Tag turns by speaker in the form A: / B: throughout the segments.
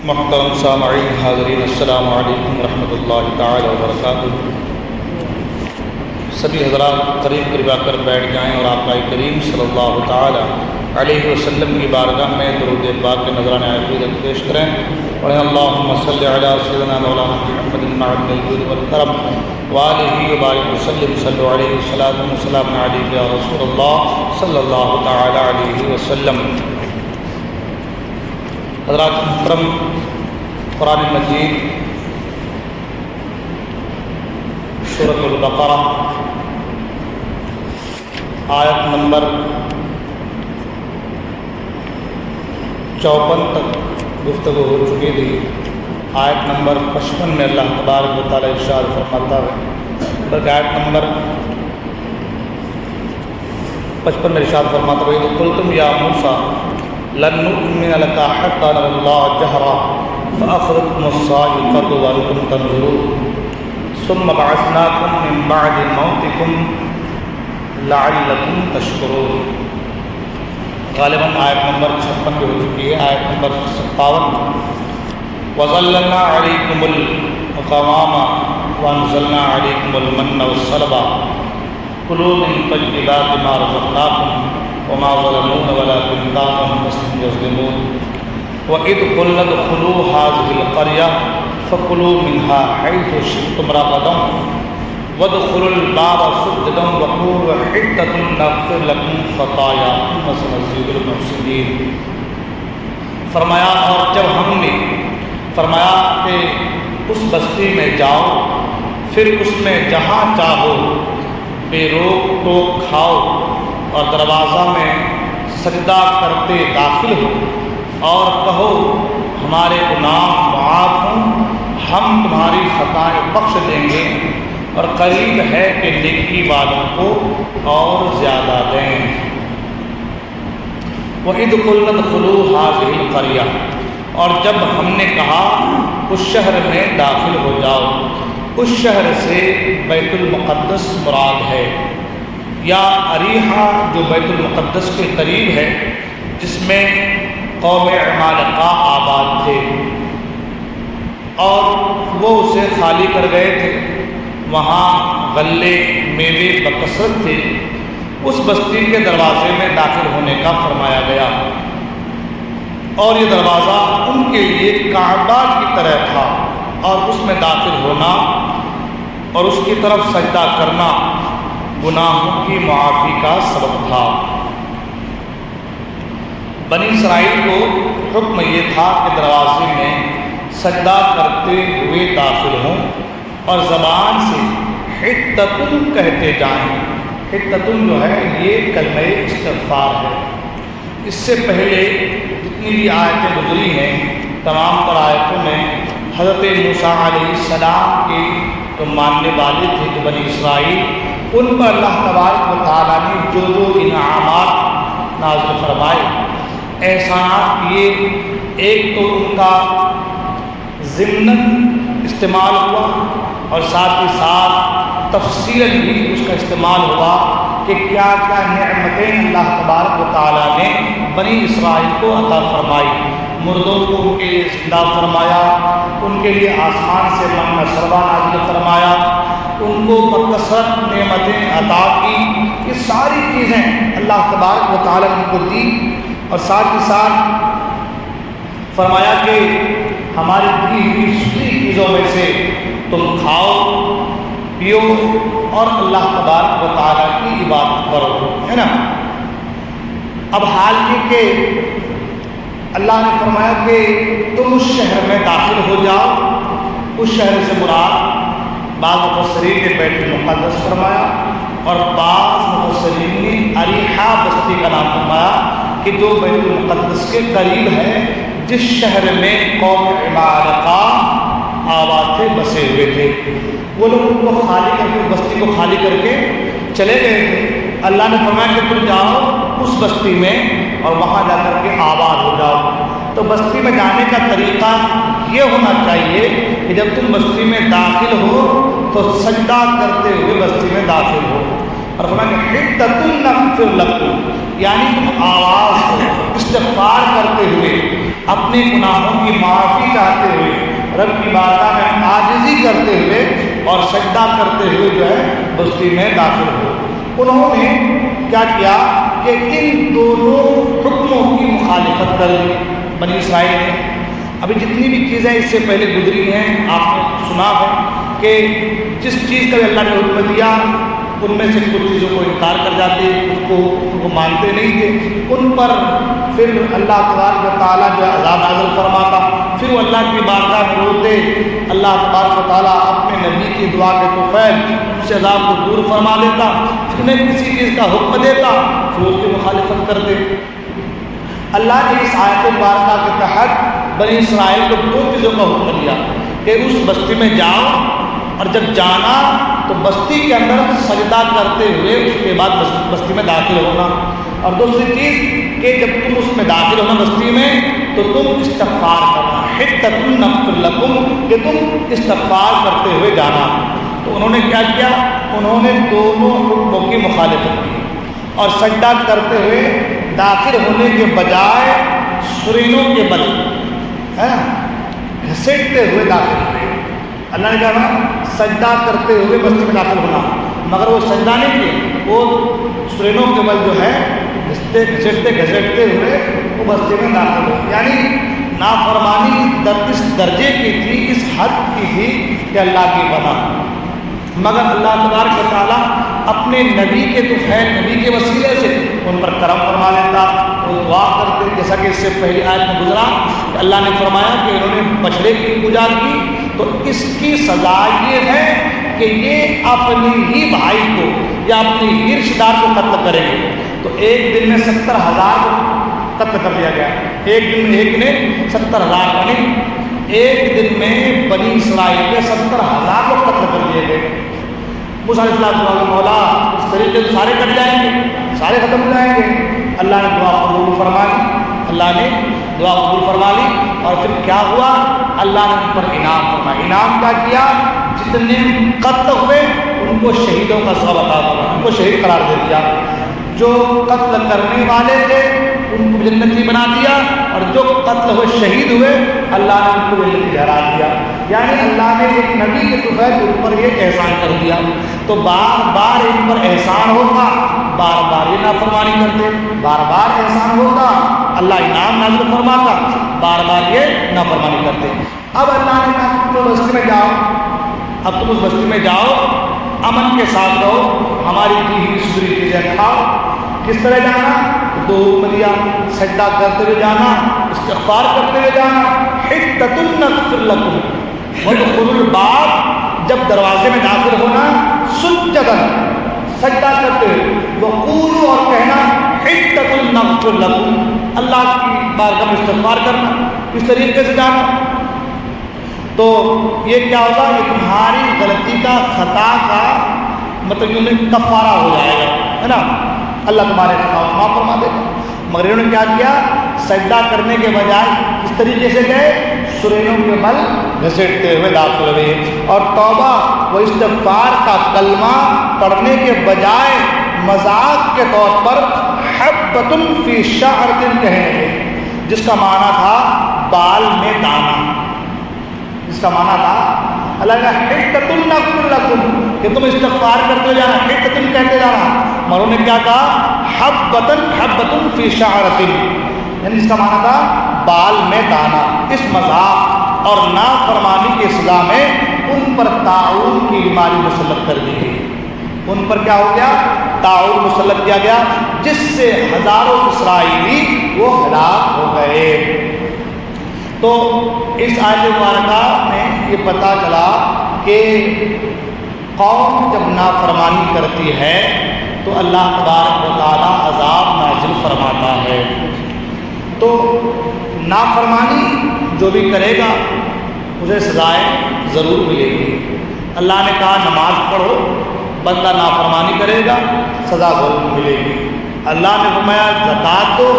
A: محترم سامعین حاضرین، السلام علیکم ورحمۃ اللہ تعالی وبرکاتہ۔ سبھی حضرات قریب قریب آ کر بیٹھ جائیں اور آقا کریم صلی اللہ تعالی علیہ وسلم کی بارگاہ میں درود پاک کے نذرانہ عقیدت پیش کریں۔ پڑھیں اللہم صلی علی سیدنا مولانا محمد المعد الجود والکرم وآلہ وبارک وسلم، صلی علیہ وسلم وسلام علیہ یا رسول اللہ صلی اللہ تعالی علیہ وسلم۔ حضرات محترم، قرآن مجید سورۃ البقرہ آیت نمبر 54 تک گفتگو ہو چکی تھی۔ آیت نمبر 55 میں اللہ تبارک و تعالیٰ ارشاد فرماتا ہے، بلکہ آیت نمبر 55 میں ارشاد فرماتا ہے، وَإِذْ قُلْتُمْ يَا مُوسَىٰ لَن نُؤْمِنَ لَكَ حَتَّىٰ نَرَى اللَّهَ جَهْرَةً فَأَخَذَتْكُمُ الصَّاعِقَةُ وَأَنْتُمْ تَنظُرُونَ ثُمَّ بَعَثْنَاكُم مِّن بَعْدِ مَوْتِكُمْ لَعَلَّكُمْ تَشْكُرُونَ۔ غالباً آیت نمبر 56 پہ ہو چکی ہے۔ آیت نمبر 57، وَظَلَّلْنَا عَلَيْكُمُ الْغَمَامَ وَأَنزَلْنَا عَلَيْكُمُ الْمَنَّ وَالسَّلْوَىٰ كُلُوا مِن طَيِّبَاتِ مَا رَزَقْنَاكُمْ وما ظلمونا ولكن كانوا أنفسهم يظلمون وإذ قلنا ادخلوا هذه القرية فكلوا منها حيث شئتم رغدا وادخلوا الباب سجدا وقولوا حطة نغفر لكم خطاياكم وسنزيد المحسنين۔ فرمایا اور جب ہم نے فرمایا کہ اس بستی میں جاؤ، پھر اس میں جہاں چاہو بے روک ٹوک کھاؤ اور دروازہ میں سجدہ کرتے داخل ہو اور کہو ہمارے گناہ معاف ہوں، ہم تمہاری خطائیں بخش دیں گے اور قریب ہے کہ نیکی والوں کو اور زیادہ دیں۔ وَإِذْ قُلْنَا ادْخُلُوا هَٰذِهِ الْقَرْيَةَ، اور جب ہم نے کہا اس شہر میں داخل ہو جاؤ۔ اس شہر سے بیت المقدس مراد ہے، یا اریحہ جو بیت المقدس کے قریب ہے، جس میں قوم عمالقہ آباد تھے اور وہ اسے خالی کر گئے تھے۔ وہاں غلے میوے بکثرت تھے۔ اس بستی کے دروازے میں داخل ہونے کا فرمایا گیا، اور یہ دروازہ ان کے لیے کعبہ کی طرح تھا، اور اس میں داخل ہونا اور اس کی طرف سجدہ کرنا گناہوں کی معافی کا سبب تھا۔ بنی اسرائیل کو حکم یہ تھا کہ دروازے میں سجدہ کرتے ہوئے داخل ہوں اور زبان سے حطۃ کہتے جائیں۔ حطۃ جو ہے یہ کلمہ استغفار ہے۔ اس سے پہلے جتنی بھی آیتیں گزری ہیں، تمام تر آیتوں میں حضرت موسیٰ علیہ السلام کے جو ماننے والے تھے جو بنی اسرائیل، ان پر اللہ تبارک و تعالیٰ نے جو جو انعامات نازل فرمائے، احسانات کیے، ایک تو ان کا ضمناً استعمال ہوا اور ساتھ ہی ساتھ تفصیلاً بھی اس کا استعمال ہوا کہ کیا کیا نعمتیں اللہ تبارک و تعالیٰ نے بنی اسرائیل کو عطا فرمائی۔ مردوں کو ان کے لیے زندہ فرمایا، ان کے لیے آسمان سے من سلوہ نازل فرمایا، ان کو بکثرت نعمتیں عطا کی۔ یہ ساری چیزیں اللہ تبارک و تعالیٰ نے ان کو دی، اور ساتھ ہی ساتھ فرمایا کہ ہماری دی ہوئی سری چیزوں میں سے تم کھاؤ پیو اور اللہ تبارک و تعالیٰ کی عبادت کرو، ہے نا۔ اب حال یہ کہ اللہ نے فرمایا کہ تم اس شہر میں داخل ہو جاؤ۔ اس شہر سے مراد بعض مفسرین نے بیت المقدس فرمایا، اور بعض مفسرین نے اریحہ بستی کا نام فرمایا کہ جو بیت المقدس کے قریب ہے، جس شہر میں قوم عمالقہ آباد تھے، بسے ہوئے تھے۔ وہ لوگ ان کو خالی کر کے، بستی کو خالی کر کے چلے گئے تھے۔ اللہ نے فرمایا کہ تم جاؤ اس بستی میں اور وہاں جا کر کے آباد ہو جاؤ۔ تو بستی میں جانے کا طریقہ یہ ہونا چاہیے کہ جب تم بستی میں داخل ہو تو سجدہ کرتے ہوئے بستی میں داخل ہو، اور فرمایا کہ حطۃ نغفر لکم، یعنی تم آواز کو استغفار کرتے ہوئے اپنے گناہوں کی معافی کا رب کی بارگاہ میں عاجزی کرتے ہوئے اور سجدہ کرتے ہوئے جو ہے بستی میں داخل ہوئے۔ انہوں نے کیا کیا کہ ان دونوں حکموں کی مخالفت کر دی بنی اسرائیل نے۔ ابھی جتنی بھی چیزیں اس سے پہلے گزری ہیں آپ نے سنا ہے کہ جس چیز کا بھی اللہ نے حکم دیا ان میں سے کچھ چیزوں کو انکار کر جاتے، ان کو مانتے نہیں تھے، ان پر پھر اللہ تبارک و تعالیٰ جو عذاب نازل فرماتا، پھر وہ اللہ کی بارگاہ میں روتے، اللہ تبارک و تعالیٰ اپنے نبی کی دعا کے توفیل ان سے عذاب کو دور فرما دیتا، پھر انہیں کسی چیز کا حکم دیتا، پھر اس کی مخالفت کرتے۔ اللہ نے اس آیت مبارکہ کے تحت بنی اسرائیل کو دو چیزوں کا حکم دیا کہ اس بستی میں جاؤ، اور جب جانا تو بستی کے اندر سجدہ کرتے ہوئے اس کے بعد بستی میں داخل ہونا، اور دوسری چیز کہ جب تم اس میں داخل ہونا بستی میں تو تم استغفار کرنا، حتۃ نغفر لکم، کہ تم استغفار کرتے ہوئے جانا۔ تو انہوں نے کیا کیا؟ انہوں نے دونوں حکموں کی مخالفت کی اور سجدہ کرتے ہوئے داخل ہونے کے بجائے سرینوں کے بل گھسیٹتے ہوئے داخل ہوئے۔ اللہ نے کہا سجدہ کرتے ہوئے بستی میں داخل ہونا، مگر وہ سجدہ نہیں کیے، وہ سرینوں کے بل جو ہے گھسیٹتے ہوئے وہ بستی میں داخل ہوئے۔ یعنی نافرمانی اس درجے کی تھی، اس حد کی تھی کہ اللہ کی بنا، مگر اللہ تبارک و تعالیٰ اپنے نبی کے طفیل نبی کے وسیلے سے ان پر کرم فرما لیتا، وہ دعا کرتے، جیسا کہ اس سے پہلی آیت میں گزرا کہ اللہ نے فرمایا کہ انہوں نے بچڑے کی پوجا کی تو اس کی سزا یہ ہے کہ یہ اپنی ہی بھائی کو یا اپنی ہی رشتہ دار کو قتل کریں گے۔ تو ایک دن میں 70,000 قتل کر دیا گیا، ایک دن میں ایک نے 70,000، یعنی ایک دن میں بنی اسرائیل کے 70,000 کو قتل کر دیے گئے۔ موسیٰ علیہ السلام مولا اس طریقے سے سارے کٹ جائیں گے، سارے ختم ہو جائیں گے۔ اللہ نے دعا قبول فرما لی، اللہ نے دعا قبول فرما لی، اور پھر کیا ہوا؟ اللہ نے ان پر انعام فرمایا۔ انعام کیا کیا؟ جتنے قتل ہوئے ان کو شہیدوں کا ثواب عطا فرمایا، ان کو شہید قرار دے دیا۔ جو قتل کرنے والے تھے ان کو جنتی بنا دیا، اور جو قتل ہوئے شہید ہوئے اللہ نے ان کو جنتی ٹھہرا دیا۔ یعنی اللہ نے ایک نبی کے طفیل ان پر یہ احسان کر دیا، تو بار بار ان پر احسان ہوگا، بار بار یہ نافرمانی کرتے، بار بار احسان ہوگا، اللہ انعام نازل فرماتا، بار بار یہ نافرمانی کرتے۔ اب اللہ نے کہا تم بستی میں جاؤ، اب تم اس بستی میں جاؤ، امن کے ساتھ رہو، ہماری دی ہوئی سدری چیزیں کھاؤ۔ کس طرح جانا؟ دو حکم دیا، سجدہ کرتے ہوئے جانا، استغفار کرتے ہوئے جانا، حتۃ نغفر لکم وادخلوا الباب، جب دروازے میں داخل ہونا سجدا، سجدہ کرتے ہوئے، وقولوا، اور کہنا حتۃ نغفر لکم، اللہ کی بارگاہ میں استغفار کرنا، اس طریقے سے جانا۔ تو یہ کیا ہوگا؟ یہ تمہاری غلطی کا، خطا کا مطلب یہ کفارہ ہو جائے گا، ہے نا، اللہ تمہارے خطا کو معاف فرما دے گا۔ مگر انہوں نے کیا کیا؟ سجدہ کرنے کے بجائے اس طریقے سے گئے، سرینوں کے بل گھسیٹتے ہوئے داخل ہوئے، اور توبہ و استغفار کا کلمہ پڑھنے کے بجائے مذاق کے طور پر حبۃ فی شعرۃ کہنے لگے، جس کا معنی تھا بال میں دانہ، جس کا معنی تھا اللہ کا حتۃ نغفر لکم، کہ تم استغفار کرتے ہوئے جانا، حتۃ کہتے جانا، مگر انہوں نے کیا کہا؟ حبۃ فی شعرۃ، یعنی اس کا معنی تھا بال میں دانہ۔ اس مذاق اور نافرمانی کی سزا میں ان پر طاعون کی بیماری مسلط کر دی گئی، ان پر کیا ہو گیا؟ طاعون مسلط کیا گیا، جس سے ہزاروں اسرائیلی وہ ہلاک ہو گئے۔ تو اس آیت مبارکہ میں یہ پتہ چلا کہ قوم جب نافرمانی کرتی ہے تو اللہ تبارک و تعالیٰ عذاب نازل فرماتا ہے۔ تو نافرمانی جو بھی کرے گا اسے سزائیں ضرور ملے گی۔ اللہ نے کہا نماز پڑھو، بندہ نافرمانی کرے گا سزا ضرور ملے گی۔ اللہ نے فرمایا زکوٰۃ دو،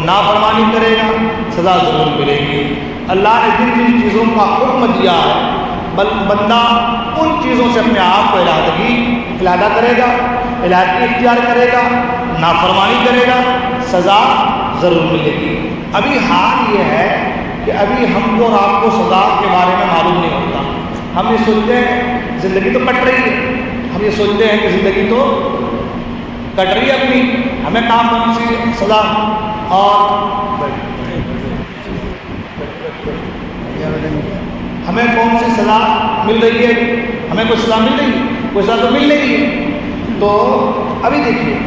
A: نافرمانی کرے گا سزا ضرور ملے گی۔ اللہ نے جن جن چیزوں کا حکم دیا ہے بندہ ان چیزوں سے اپنے آپ کو علیحدہ کرے گا، علیحدگی اختیار کرے گا، نافرمانی کرے گا، سزا ضرور ملے گی۔ ابھی حال یہ ہے کہ ابھی ہم کو اور آپ کو سزا کے بارے میں معلوم نہیں ہوتا. ہم یہ سوچتے ہیں زندگی تو کٹ رہی ہے، ہم یہ سوچتے ہیں کہ زندگی تو کٹ رہی ہے اپنی، ہمیں کہاں کون سی سزا اور ہمیں کون سی سزا مل رہی ہے، ہمیں کوئی سزا مل رہی ہے، کوئی سزا تو مل رہی ہے. تو ابھی دیکھیے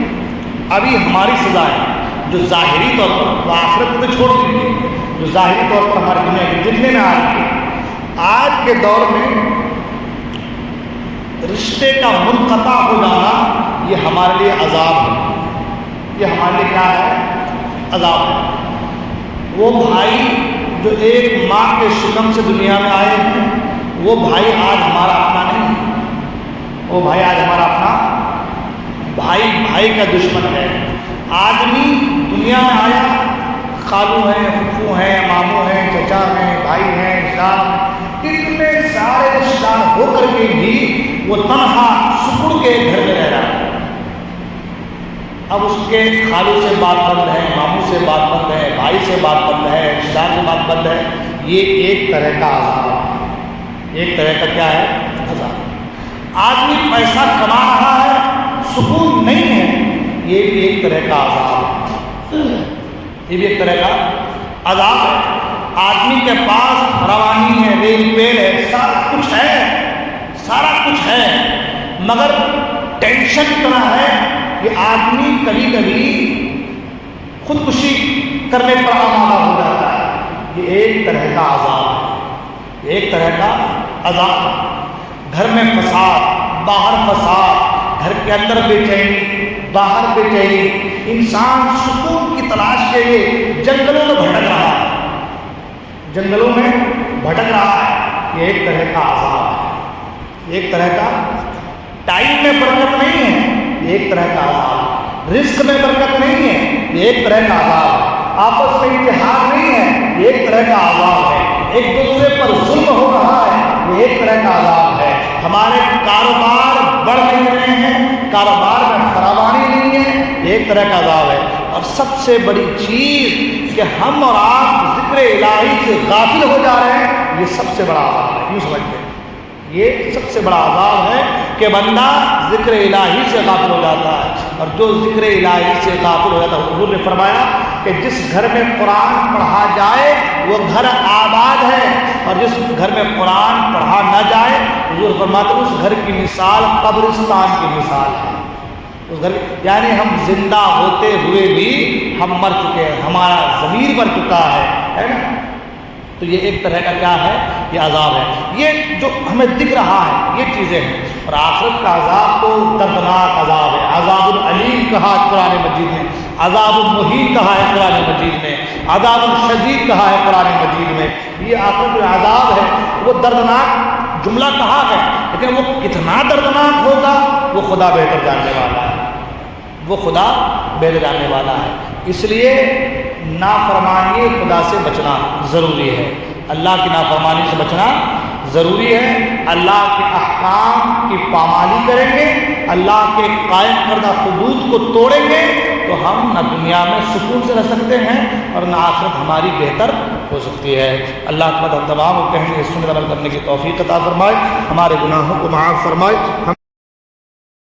A: ابھی ہماری سزا ہے جو ظاہری طور پر آخرت کو چھوڑ دیجیے، جو ظاہری طور پر ہماری دنیا کے دکھنے میں آ رہی ہے. آج کے دور میں رشتے کا منقطع ہو جانا یہ ہمارے لیے عذاب ہے، یہ ہمارے لیے کیا ہے؟ عذاب ہے. وہ بھائی جو ایک ماں کے شکم سے دنیا میں آئے ہیں وہ بھائی آج ہمارا اپنا نہیں ہے، وہ بھائی آج ہمارا اپنا، بھائی بھائی کا دشمن ہے. آدمی دنیا میں آیا، خالو ہیں، پھپھو ہیں، ماموں ہیں، چچا ہیں، بھائی ہیں، رشتہ ہیں، اتنے سارے رشتہ دار ہو کر کے بھی وہ تنہا سکڑ کے گھر میں رہ رہا ہے. اب اس کے خالو سے بات بند ہے، ماموں سے بات بند ہے، بھائی سے بات بند ہے، رشتہ دار سے بات بند ہے. یہ ایک طرح کا عذاب، ایک طرح کا کیا ہے؟ عذاب. آدمی پیسہ کما رہا ہے، سکون نہیں ہے، یہ بھی ایک طرح کا عذاب ہے، یہ بھی ایک طرح کا عذاب ہے. آدمی کے پاس روانی ہے، ریل پیل ہے، سارا کچھ ہے، سارا کچھ ہے، مگر ٹینشن اتنا ہے کہ آدمی کبھی کبھی خودکشی کرنے پر آمادہ ہو جاتا ہے. یہ ایک طرح کا عذاب ہے، یہ ایک طرح کا عذاب ہے. گھر میں فساد، باہر فساد، گھر کے اندر بے چینی، باہر بے چینی، انسان سکون کی تلاش کے لیے جنگلوں میں بھٹک رہا ہے، جنگلوں میں بھٹک رہا ہے. یہ ایک طرح کا عذاب ہے، ایک طرح کا. ٹائم میں برکت نہیں ہے، یہ ایک طرح کا عذاب ہے. رزق میں برکت نہیں ہے، یہ ایک طرح کا عذاب ہے. آپس میں اتحاد نہیں ہے، یہ ایک طرح کا عذاب ہے. ایک دوسرے پر ظلم ہو رہا ہے، یہ ایک طرح کا عذاب ہے. ہمارے کاروبار بڑھ نہیں رہے ہیں، کاروبار میں فراوانی نہیں ہے، یہ ایک طرح کا عذاب ہے. اور سب سے بڑی چیز کہ ہم اور آپ ذکر الہی سے غافل ہو جا رہے ہیں، یہ سب سے بڑا عذاب ہے. یوں سمجھتے ہیں یہ سب سے بڑا عذاب ہے کہ بندہ ذکر الہی سے غافل ہو جاتا ہے. اور جو ذکر الہی سے غافل ہو جاتا ہے، حضور نے فرمایا کہ جس گھر میں قرآن پڑھا جائے وہ گھر آباد ہے، اور جس گھر میں قرآن پڑھا نہ جائے حضور فرماتے ہیں اس گھر کی مثال قبرستان کی مثال ہے. اس گھر یعنی ہم زندہ ہوتے ہوئے بھی ہم مر چکے ہیں، ہمارا ضمیر مر چکا ہے نا. تو یہ ایک طرح کا کیا ہے؟ یہ عذاب ہے. یہ جو ہمیں دکھ رہا ہے یہ چیزیں ہیں. اور آخرت کا عذاب تو دردناک عذاب ہے. عذاب العلیم کہا ہے قرآن مجید میں، عذاب المہین کہا ہے قرآن مجید میں، عذاب الشدید کہا ہے قرآن مجید میں. یہ آخرت کا عذاب ہے، وہ دردناک جملہ کہا ہے، لیکن وہ کتنا دردناک ہوگا وہ خدا بہتر جاننے والا ہے، وہ خدا بہتر جاننے والا ہے. اس لیے نافرمانی خدا سے بچنا ضروری ہے، اللہ کی نافرمانی سے بچنا ضروری ہے. اللہ کے احکام کی پامالی کریں گے، اللہ کے قائم کردہ حدود کو توڑیں گے تو ہم نہ دنیا میں سکون سے رہ سکتے ہیں اور نہ آخرت ہماری بہتر ہو سکتی ہے. اللہ تعالیٰ ہم تمام کو کہیں گے سنت عمل کرنے کی توفیق عطا فرمائے، ہمارے گناہوں کو معاف فرمائے.